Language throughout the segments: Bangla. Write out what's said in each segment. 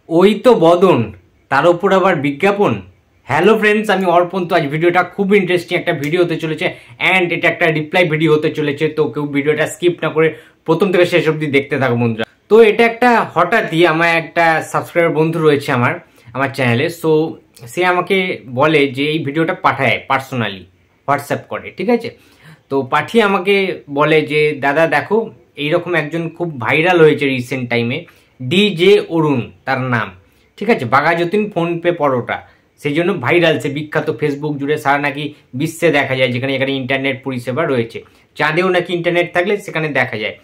ওই তো বদন, তার উপর আবার বিজ্ঞাপন। হ্যালো ফ্রেন্ডস, আমি অর্পণ। তো আজ ভিডিওটা খুব ইন্টারেস্টিং একটা ভিডিও হতে চলেছে অ্যান্ড এটা একটা রিপ্লাই ভিডিও হতে চলেছে। তো কেউ ভিডিওটা স্কিপ না করে প্রথম থেকে শেষ অবধি দেখতে থাকো বন্ধুরা। তো এটা একটা হঠাৎই আমার একটা সাবস্ক্রাইবার বন্ধু রয়েছে আমার চ্যানেলে। সো সে আমাকে বলে যে এই ভিডিওটা পাঠায় পার্সোনালি, হোয়াটসঅ্যাপ করে, ঠিক আছে। তো পাঠিয়ে আমাকে বলে যে দাদা দেখো, এইরকম একজন খুব ভাইরাল হয়েছে রিসেন্ট টাইমে, ডিজে অরুণ তার নাম, ঠিক আছে। বাঘাযতীন ফোনপে পরোটা, সেই জন্য ভাইরাল, সে বিখ্যাত, ফেসবুক জুড়ে সারা নাকি বিশ্বে দেখা যায়, যেখানে এখানে ইন্টারনেট পরিষেবা রয়েছে। চাঁদেও নাকি ইন্টারনেট থাকলে সেখানে দেখা যায়,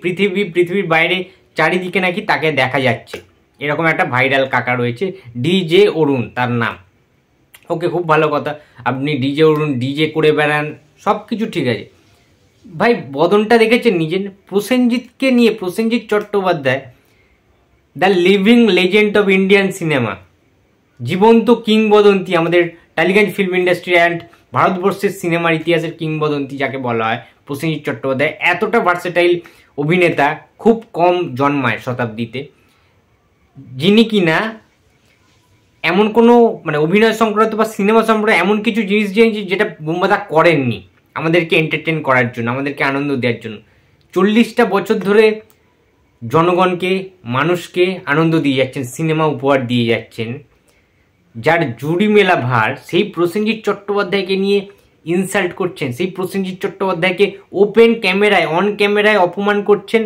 পৃথিবীর বাইরে চারিদিকে নাকি তাকে দেখা যাচ্ছে। এরকম একটা ভাইরাল কাকা রয়েছে, ডিজে অরুণ তার নাম। ওকে, খুব ভালো কথা, আপনি ডিজে অরুণ, ডিজে করে বেড়ান, সব কিছু ঠিক আছে। ভাই বদনটা দেখেছেন নিজের? প্রসেনজিৎকে নিয়ে, Prosenjit Chattopadhyay, the living legend of Indian cinema, জীবন্ত কিংবদন্তি, আমাদের টালিগঞ্জ ফিল্ম ইন্ডাস্ট্রি অ্যান্ড ভারতবর্ষের সিনেমার ইতিহাসের কিংবদন্তি যাকে বলা হয়, প্রসেনজিৎ চট্টোপাধ্যায় এতটা ভার্সেটাইল অভিনেতা খুব কম জন্মায় শতাব্দীতে, যিনি কিনা এমন কোনো মানে অভিনয় সংক্রান্ত বা সিনেমা সংক্রান্ত এমন কিছু জিনিস যেটা বুম্বাদা করেননি আমাদেরকে এন্টারটেন করার জন্য, আমাদেরকে আনন্দ দেওয়ার জন্য। 40টা বছর ধরে জনগণকে, মানুষকে আনন্দ দিয়ে যাচ্ছেন, সিনেমা উপহার দিয়ে যাচ্ছেন। যার জুড়ি মেলা ভার, সেই প্রসেনজিৎ চট্টোপাধ্যায়কে নিয়ে ইনসাল্ট করছেন, সেই প্রসেনজিৎ চট্টোপাধ্যায়কে ওপেন ক্যামেরায়, অন ক্যামেরায় অপমান করছেন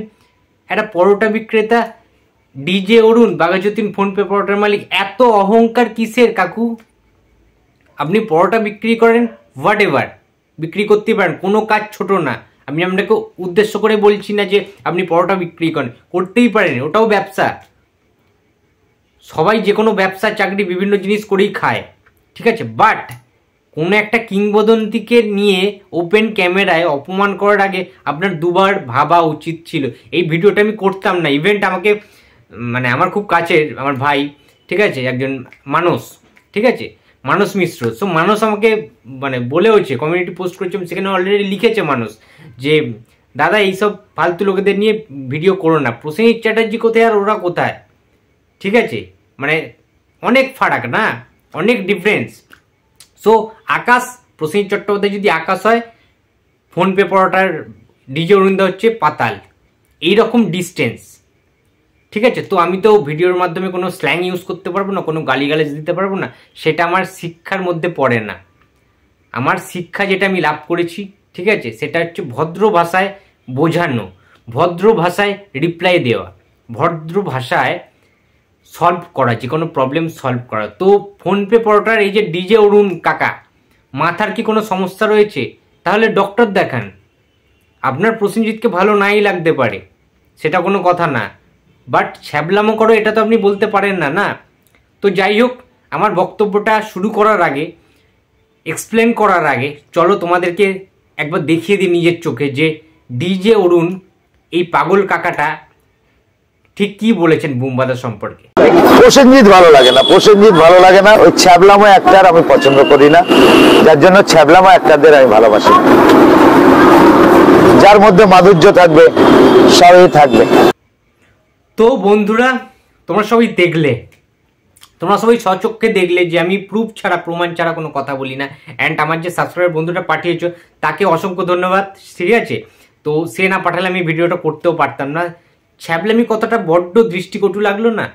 একটা পরোটা বিক্রেতা ডিজে অরুণ, বাঘাযতীন ফোনপে পরোটার মালিক। এত অহংকার কিসের কাকু? আপনি পরোটা বিক্রি করেন, হোয়াট এভার, বিক্রি করতেই পারেন, কোনো কাজ ছোট না। আমি আপনাকে উদ্দেশ্য করে বলছি না যে আপনি পরোটা বিক্রি করেন, করতেই পারেন, ওটাও ব্যবসা। সবাই যে কোনো ব্যবসা, চাকরি, বিভিন্ন জিনিস করেই খায়, ঠিক আছে। বাট কোনো একটা কিংবদন্তিকে নিয়ে ওপেন ক্যামেরায় অপমান করার আগে আপনার দুবার ভাবা উচিত ছিল। এই ভিডিওটা আমি করতাম না, ইভেন্ট আমাকে মানে আমার খুব কাছের আমার ভাই, ঠিক আছে, একজন মানস, ঠিক আছে, মানস মিশ্র। সো মানস আমাকে মানে বলেওছে, কমিউনিটি পোস্ট করেছে, সেখানে অলরেডি লিখেছে মানস যে দাদা এইসব ফালতু লোকেদের নিয়ে ভিডিও করো না, প্রসেনজিৎ চ্যাটার্জি কোথায় আর ওরা কোথায়, ঠিক আছে। মানে অনেক ফারাক না, অনেক ডিফারেন্স। সো আকাশ, প্রসেনজিৎ চট্টোপাধ্যায় যদি আকাশ হয়, ফোনপে পরোটার ডিজে অরুণদা হচ্ছে পাতাল, এইরকম ডিস্টেন্স, ঠিক আছে। তো আমি তো ভিডিওর মাধ্যমে কোনো স্ল্যাং ইউজ করতে পারবো না, কোনো গালিগালাজ দিতে পারবো না, সেটা আমার শিক্ষার মধ্যে পড়ে না। আমার শিক্ষা যেটা আমি লাভ করেছি, ঠিক আছে, সেটা হচ্ছে ভদ্র ভাষায় বোঝানো, ভদ্র ভাষায় রিপ্লাই দেওয়া, ভদ্র ভাষায় সলভ করা, যে কোনো প্রবলেম সলভ করা। তো ফোনপে পরোটার এই যে ডিজে অরুণ কাকা, মাথার কি কোনো সমস্যা রয়েছে? তাহলে ডক্টর দেখান। আপনার প্রসেনজিৎকে ভালো নাই লাগতে পারে, সেটা কোনো কথা না, বাট ছ্যাবলামো করো এটা তো আপনি বলতে পারেন না, না। তো যাই হোক, আমার বক্তব্যটা শুরু করার আগে, এক্সপ্লেন করার আগে, চলো তোমাদেরকে একবার দেখিয়ে দিই নিজের চোখে যে ডিজে অরুণ, এই পাগল কাকাটা ঠিক কি বলেছেন বুম্বাদা সম্পর্কে। প্রসেনজিৎ ভালো লাগে না, প্রসেনজিৎ ভালো লাগে না, ওই ছ্যাবলামো অ্যাক্টর আমি পছন্দ করি না, যার জন্য ছ্যাবলামো অ্যাক্টরদের আমি ভালোবাসি। যার মধ্যে মাধুর্য থাকবে, সবই থাকবে। তো বন্ধুরা, তোমরা সবাই দেখলে, তোমরা সবাই স্বচক্ষে দেখলে যে আমি প্রুফ ছাড়া, প্রমাণ ছাড়া কোনো কথা বলি না। অ্যান্ড আমার যে সাবস্ক্রাইবার বন্ধুটা পাঠিয়েছো তাকে অসংখ্য ধন্যবাদ, ঠিক আছে। তো সে না পাঠালে আমি ভিডিওটা করতেও পারতাম না। ছ্যাবলামি কতটা বড্ড দৃষ্টিকটু লাগলো না?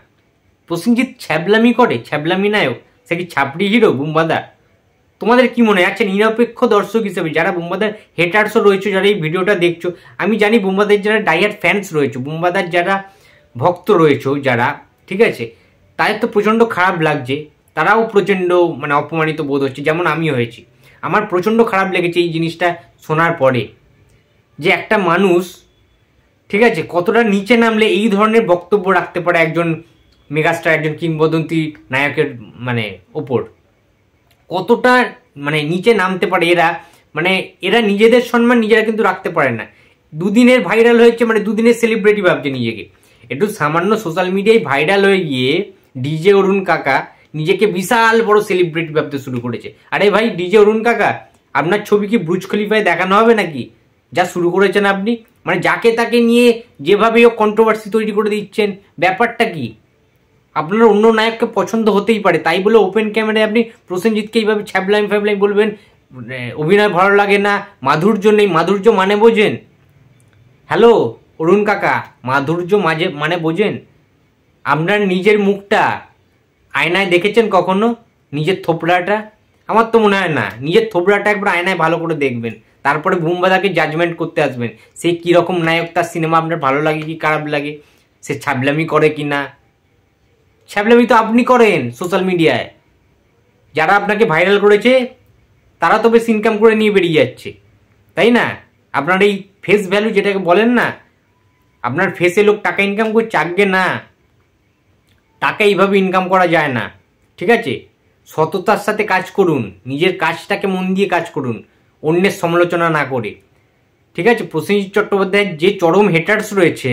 প্রসেনজিৎ ছ্যাবলামি করে, ছ্যাবলামি নায়ক, সে কি ছাপড়ি হিরো বুম্বাদা? তোমাদের কি মনে হয়? আচ্ছা, নিরপেক্ষ দর্শক হিসেবে যারা বুম্বাদার হেটার্সও রয়েছে, যারা এই ভিডিওটা দেখছো, আমি জানি বুম্বাদার যারা ডাইহার্ড ফ্যান্স রয়েছে, বুম্বাদার যারা ভক্ত রয়েছে, যারা, ঠিক আছে, তাদের তো প্রচণ্ড খারাপ লাগছে, তারাও প্রচণ্ড মানে অপমানিত বোধ হচ্ছে, যেমন আমি হয়েছি। আমার প্রচণ্ড খারাপ লেগেছে এই জিনিসটা শোনার পরে, যে একটা মানুষ, ঠিক আছে, কতটা নিচে নামলে এই ধরনের বক্তব্য রাখতে পারে একজন মেগাস্টার, একজন কিংবদন্তি নায়কের মানে ওপর, কতটা মানে নিচে নামতে পারে এরা। মানে এরা নিজেদের সম্মান নিজেরা কিন্তু রাখতে পারে না। দুদিনের ভাইরাল হয়েছে, মানে দুদিনের সেলিব্রিটি ভাবছে নিজেকে। একটু সামান্য সোশ্যাল মিডিয়ায় ভাইরাল হয়ে গিয়ে ডিজে অরুণ কাকা নিজেকে বিশাল বড় সেলিব্রিটি ভাবতে শুরু করেছে। আরে ভাই ডিজে অরুণ কাকা, আপনার ছবি কি ব্রুজ খলিফায় দেখানো হবে নাকি? যা শুরু করেছেন আপনি, মানে যাকে তাকে নিয়ে যেভাবে কন্ট্রোভার্সি তৈরি করে দিচ্ছেন, ব্যাপারটা কি? আপনার অন্য নায়ককে পছন্দ হতেই পারে, তাই বলে ওপেন ক্যামেরায় আপনি প্রসেনজিৎকে এইভাবে ছ্যাবলামি ফ্যাবলামি বলবেন, অভিনয় ভালো লাগে না, মাধুর্য নেই। মাধুর্য মানে বোঝেন? হ্যালো অরুণ কাকা, মাধুর্য মানে বোঝেন? আপনার নিজের মুখটা আয়নায় দেখেছেন কখনো? নিজের থোবড়াটা? আমার তো মনে হয় না। নিজের থোবড়াটা একবার আয়নায় ভালো করে দেখবেন, তারপরে বুম্বাদাকে জাজমেন্ট করতে আসবেন সে কীরকম নায়ক, তার সিনেমা আপনার ভালো লাগে কি খারাপ লাগে, সে ছ্যাবলামি করে কি না। ছ্যাবলামি তো আপনি করেন সোশ্যাল মিডিয়ায়, যারা আপনাকে ভাইরাল করেছে তারা তো বেশ ইনকাম করে নিয়ে বেরিয়ে যাচ্ছে, তাই না? আপনার এই ফেস ভ্যালু যেটাকে বলেন না, আপনার ফেসে লোক টাকা ইনকাম করছে, আগে না, টাকা এইভাবে ইনকাম করা যায় না, ঠিক আছে? সততার সাথে কাজ করুন, নিজের কাজটাকে মন দিয়ে কাজ করুন, অন্যের সমালোচনা না করে, ঠিক আছে? প্রসেনজিৎ চট্টোপাধ্যায়ের যে চরম হেটার্স রয়েছে,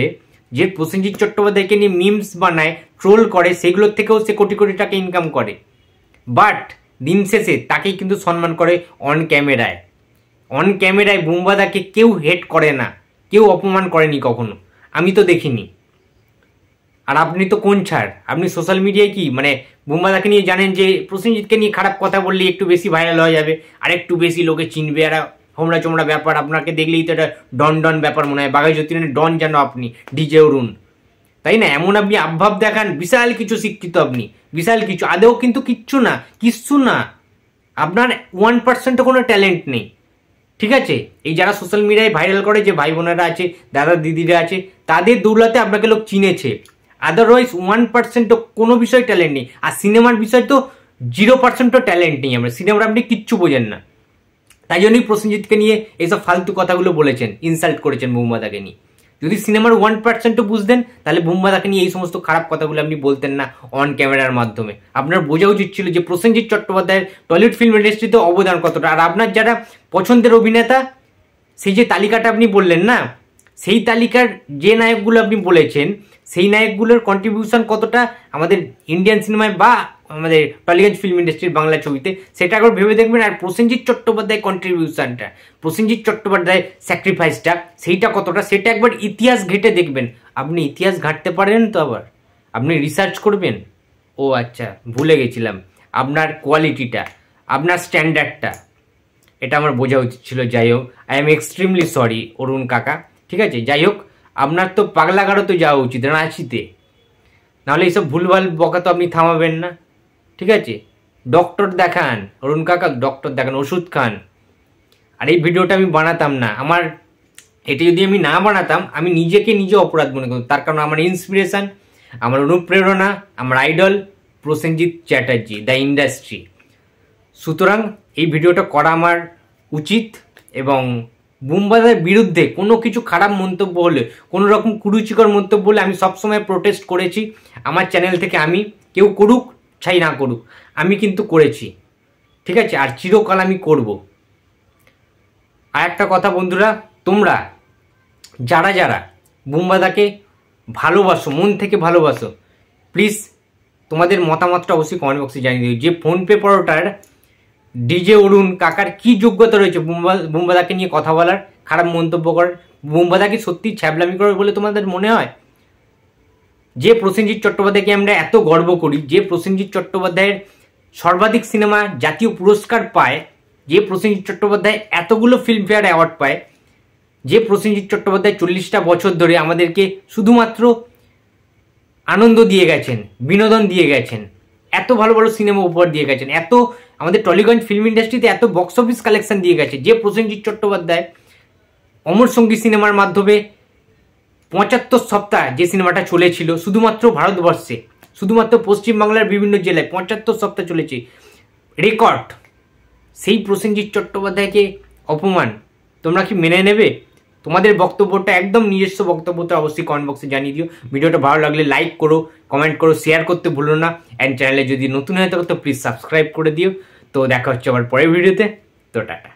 যে প্রসেনজিৎ চট্টোপাধ্যায়কে নিয়ে মিমস বানায়, ট্রোল করে, সেগুলোর থেকেও সে কোটি কোটি টাকা ইনকাম করে, বাট দিন শেষে তাকেই কিন্তু সম্মান করে অন ক্যামেরায়। অন ক্যামেরায় বুম্বাদাকে কেউ হেট করে না, কেউ অপমান করেনি কখনো, আমি তো দেখিনি। আর আপনি তো কোন ছাড়, আপনি সোশ্যাল মিডিয়ায় কি মানে বুম্বাদাকে নিয়ে জানেন যে প্রসেনজিৎকে নিয়ে খারাপ কথা বললে একটু বেশি ভাইরাল হয়ে যাবে, আর একটু বেশি লোকে চিনবে, আর হোমরা চোমরা ব্যাপার, আপনাকে দেখলেই তো এটা ডন ডন ব্যাপার মনে হয়, বাঘাই যতীনের ডন যেন আপনি, ডিজে অরুণ, তাই না? এমন আপনি আবভাব দেখান, বিশাল কিছু শিক্ষিত আপনি, বিশাল কিছু, আদেও কিন্তু কিচ্ছু না, আপনার 1% কোনো ট্যালেন্ট নেই, ঠিক আছে? এই যারা সোশ্যাল মিডিয়ায় ভাইরাল করে, যে ভাই বোনেরা আছে, দাদা দিদিরা আছে, তাদের দৌলতে আপনাকে লোক চিনেছে, আদারওয়াইজ 1% কোনো বিষয় ট্যালেন্ট নেই। আর সিনেমার বিষয় তো 0% ট্যালেন্ট নেই, আমরা সিনেমার আপনি কিচ্ছু বোঝেন না, তাই জন্যই প্রসেনজিৎকে নিয়ে এইসব ফালতু কথাগুলো বলেছেন, ইনসাল্ট করেছেন বুম্বাদাকে নিয়ে। যদি সিনেমার 1% বুঝতেন তাহলে বুম্বাদাকে নিয়ে এই সমস্ত খারাপ কথাগুলো আপনি বলতেন না অন ক্যামেরার মাধ্যমে। আপনার বোঝা উচিত ছিল যে প্রসেনজিৎ চট্টোপাধ্যায়ের টলিউড ফিল্ম ইন্ডাস্ট্রিতে অবদান কতটা, আর আপনার যারা পছন্দের অভিনেতা, সেই যে তালিকাটা আপনি বললেন না, সেই তালিকার যে নায়কগুলো আপনি বলেছেন, সেই নায়কগুলোর কন্ট্রিবিউশন কতটা আমাদের ইন্ডিয়ান সিনেমায় বা আমাদের টলিগঞ্জ ফিল্ম ইন্ডাস্ট্রির বাংলা ছবিতে, সেটা একবার ভেবে দেখবেন। আর প্রসেনজিৎ চট্টোপাধ্যায় কন্ট্রিবিউশনটা, প্রসেনজিৎ চট্টোপাধ্যায় স্যাক্রিফাইসটা, সেইটা কতটা, সেটা একবার ইতিহাস ঘেটে দেখবেন। আপনি ইতিহাস ঘাঁটতে পারেন তো, আবার আপনি রিসার্চ করবেন। ও আচ্ছা, ভুলে গেছিলাম, আপনার কোয়ালিটিটা, আপনার স্ট্যান্ডার্ডটা, এটা আমার বোঝা উচিত ছিল। যাই হোক, আই এম এক্সট্রিমলি সরি অরুণ কাকা, ঠিক আছে? যাই হোক, আপনার তো পাগলাগারও তো যাওয়া উচিত রাঁচিতে, নাহলে এইসব ভুলভাল বকা তো আপনি থামাবেন না, ঠিক আছে? ডক্টর দেখান অরুণ কাকা, ডক্টর দেখান, ওষুধ খান। আর এই ভিডিওটা আমি বানাতাম না, আমার এটা যদি আমি না বানাতাম, আমি নিজেকে নিজে অপরাধ মনে করতাম, তার কারণ আমার ইন্সপিরেশন, আমার অনুপ্রেরণা, আমার idol Prosenjit Chatterjee, the industry. সুতরাং এই ভিডিওটা করা আমার উচিত, এবং বুম্বাদার বিরুদ্ধে কোনো কিছু খারাপ মন্তব্য হলে, কোনো রকম কুরুচিকর মন্তব্য হলে আমি সবসময় প্রোটেস্ট করেছি আমার চ্যানেল থেকে। আমি কেউ করুক ছাই না করুক, আমি কিন্তু করেছি, ঠিক আছে? আর চিরকাল আমি করব। আর একটা কথা বন্ধুরা, তোমরা যারা যারা বুম্বাদাকে ভালোবাসো, মন থেকে ভালোবাসো, প্লিজ তোমাদের মতামতটা অবশ্যই কমেন্ট বক্সে জানিয়ে দিও যে ফোনপে পরোটার ডিজে অরুণ কাকার কি যোগ্যতা রয়েছে বুম্বাদাকে নিয়ে কথা বলার, খারাপ মন্তব্য করার। বুম্বাদা কি সত্যি ছ্যাবলামি করে বলে তোমাদের মনে হয়? যে প্রসেনজিৎ চট্টোপাধ্যায়কে আমরা এত গর্ব করি, যে প্রসেনজিৎ চট্টোপাধ্যায়ের সর্বাধিক সিনেমা জাতীয় পুরস্কার পায়, যে প্রসেনজিৎ চট্টোপাধ্যায় এতগুলো ফিল্মফেয়ার অ্যাওয়ার্ড পায়, যে প্রসেনজিৎ চট্টোপাধ্যায় 40টা বছর ধরে আমাদেরকে শুধুমাত্র আনন্দ দিয়ে গেছেন, বিনোদন দিয়ে গেছেন, এত ভালো ভালো সিনেমা উপহার দিয়ে গেছেন, এত আমাদের টলিগঞ্জ ফিল্ম ইন্ডাস্ট্রিতে এত বক্স অফিস কালেকশন দিয়ে গেছে, যে প্রসেনজিৎ চট্টোপাধ্যায় অমর সঙ্গী সিনেমার মাধ্যমে 75 সপ্তাহ যে সিনেমাটা চলেছিল শুধুমাত্র ভারতবর্ষে, শুধুমাত্র পশ্চিমবাংলার বিভিন্ন জেলায় 75 সপ্তাহ চলেছে, রেকর্ড। সেই প্রসেনজিৎ চট্টোপাধ্যায়কে অপমান তোমরা কি মেনে নেবে? তোমাদের বক্তব্যটা একদম নিজস্ব বক্তব্যটা অবশ্যই কমেন্ট বক্সে জানিয়ে দিও। ভিডিওটা ভালো লাগলে লাইক করো, কমেন্ট করো, শেয়ার করতে ভুলো না। অ্যান্ড চ্যানেলে যদি নতুন হয়ে থাকো তো প্লিজ সাবস্ক্রাইব করে দিও। তো দেখা হচ্ছে আবার পরের ভিডিওতে। তো টাটা।